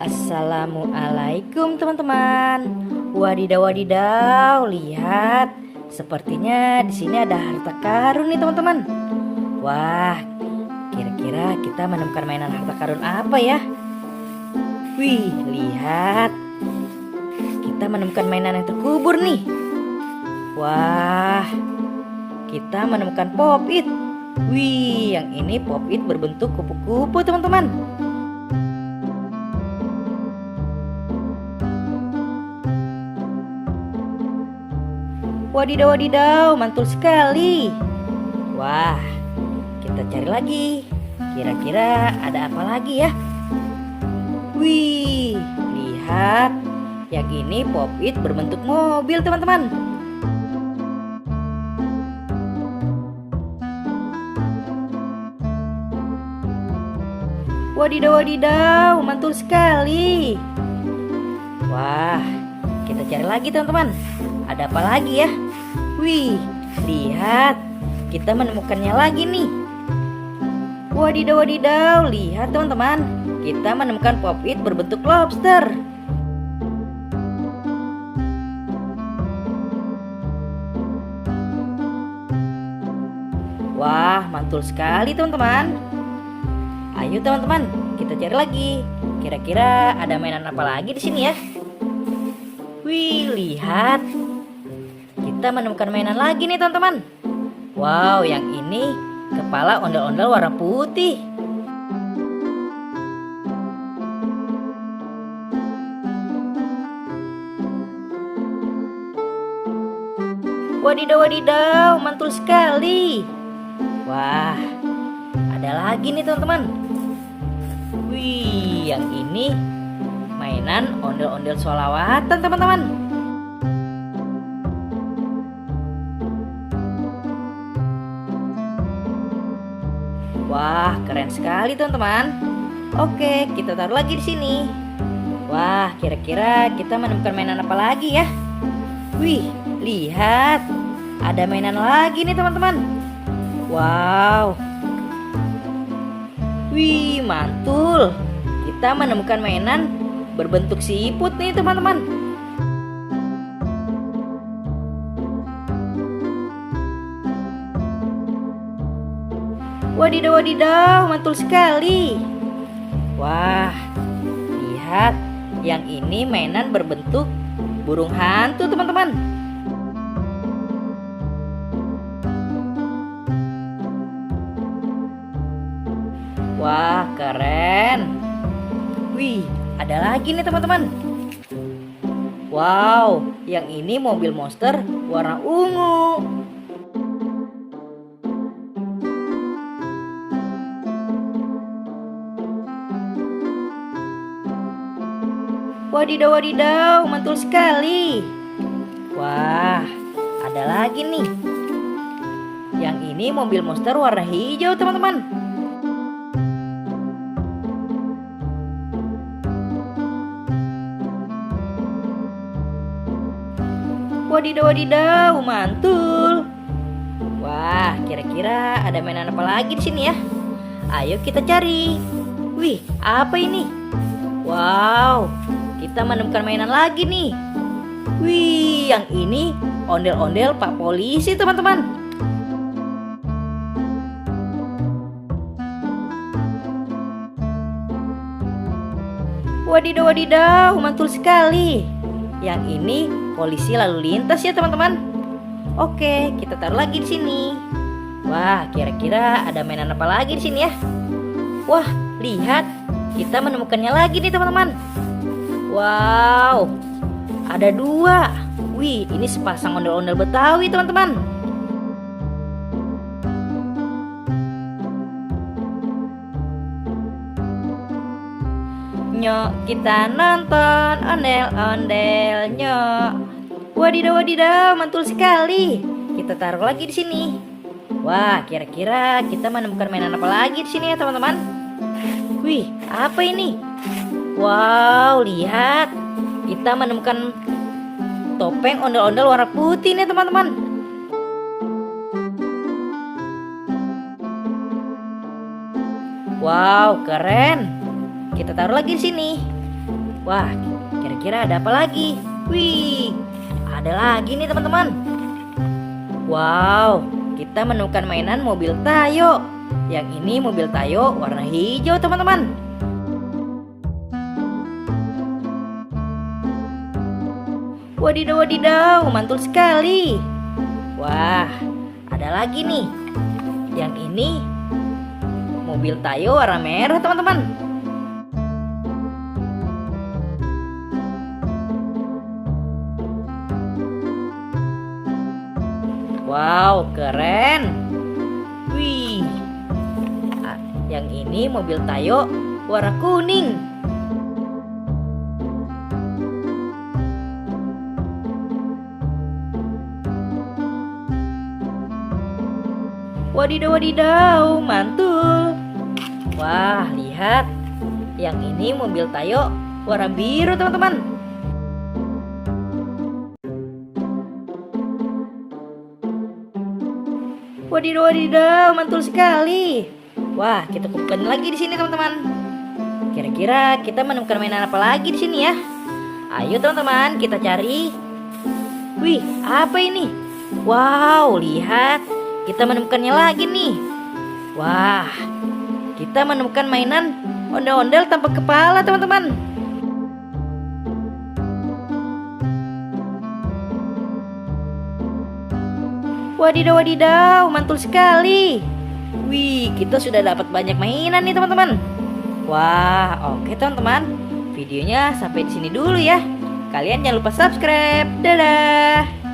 Assalamualaikum teman-teman. Wadidaw wadidaw, lihat. Sepertinya di sini ada harta karun nih teman-teman. Wah, kira-kira kita menemukan mainan harta karun apa ya? Wih, lihat. Kita menemukan mainan yang terkubur nih. Wah, kita menemukan pop-it. Wih, yang ini pop-it berbentuk kupu-kupu teman-teman. Wadidaw wadidaw, mantul sekali. Wah, kita cari lagi. Kira-kira ada apa lagi ya? Wih, lihat. Yang ini pop-it berbentuk mobil teman-teman. Wadidaw wadidaw, mantul sekali. Wah, kita cari lagi teman-teman. Ada apa lagi ya? Wih, lihat. Kita menemukannya lagi nih. Wadidaw wadidaw, lihat teman-teman. Kita menemukan pop-it berbentuk lobster. Wah, mantul sekali teman-teman. Ayo teman-teman, kita cari lagi. Kira-kira ada mainan apa lagi di sini ya? Wih, lihat. Kita menemukan mainan lagi nih teman-teman. Wow, yang ini kepala ondel-ondel warna putih. Wadidaw wadidaw, mantul sekali. Wah, ada lagi nih teman-teman. Wih, yang ini mainan ondel-ondel sholawatan teman-teman. Wah, keren sekali teman-teman. Oke, kita taruh lagi di sini. Wah, kira-kira kita menemukan mainan apa lagi ya? Wih, lihat. Ada mainan lagi nih teman-teman. Wow. Wih, mantul. Kita menemukan mainan berbentuk siput nih teman-teman. Wadidaw wadidaw, mantul sekali. Wah, lihat. Yang ini mainan berbentuk burung hantu teman-teman. Wah, keren. Wih, ada lagi nih teman-teman. Wow, yang ini mobil monster warna ungu. Wadidaw wadidaw, mantul sekali. Wah, ada lagi nih. Yang ini mobil monster warna hijau teman-teman. Wadidaw wadidaw, mantul. Wah, kira-kira ada mainan apa lagi di sini ya? Ayo kita cari. Wih, apa ini? Wow, kita menemukan mainan lagi nih. Wih, yang ini ondel-ondel Pak Polisi teman-teman. Wadidaw wadidaw, mantul sekali. Yang ini polisi lalu lintas ya teman-teman. Oke, kita taruh lagi di sini. Wah, kira-kira ada mainan apa lagi di sini ya? Wah, lihat. Kita menemukannya lagi nih teman-teman. Wow, ada dua. Wih, ini sepasang ondel-ondel Betawi teman-teman. Nyok, kita nonton ondel-ondel nyok. Wadidaw wadidaw, mantul sekali. Kita taruh lagi di sini. Wah, kira-kira kita menemukan mainan apa lagi di sini ya teman-teman? Wih, apa ini? Wow, lihat. Kita menemukan topeng ondel-ondel warna putih nih teman-teman. Wow, keren. Kita taruh lagi di sini. Wah, kira-kira ada apa lagi? Wih, ada lagi nih teman-teman. Wow, kita menemukan mainan mobil Tayo. Yang ini mobil Tayo warna hijau teman-teman. Wadidaw, wadidaw, mantul sekali. Wah, ada lagi nih. Yang ini mobil Tayo warna merah teman-teman. Wow, keren. Wih, yang ini mobil Tayo warna kuning. Wadidaw, wadidaw, mantul. Wah, lihat. Yang ini mobil Tayo warna biru teman-teman. Wadidaw, wadidaw, mantul sekali. Wah, kita kumpulkan lagi di sini teman-teman. Kira-kira kita menemukan mainan apa lagi di sini ya? Ayo teman-teman, kita cari. Wih, apa ini? Wow, lihat. Kita menemukannya lagi nih. Wah, kita menemukan mainan ondel-ondel tanpa kepala teman-teman. Wadidaw, wadidaw, mantul sekali. Wih, kita sudah dapat banyak mainan nih teman-teman. Wah, oke teman-teman. Videonya sampai di sini dulu ya. Kalian jangan lupa subscribe. Dadah.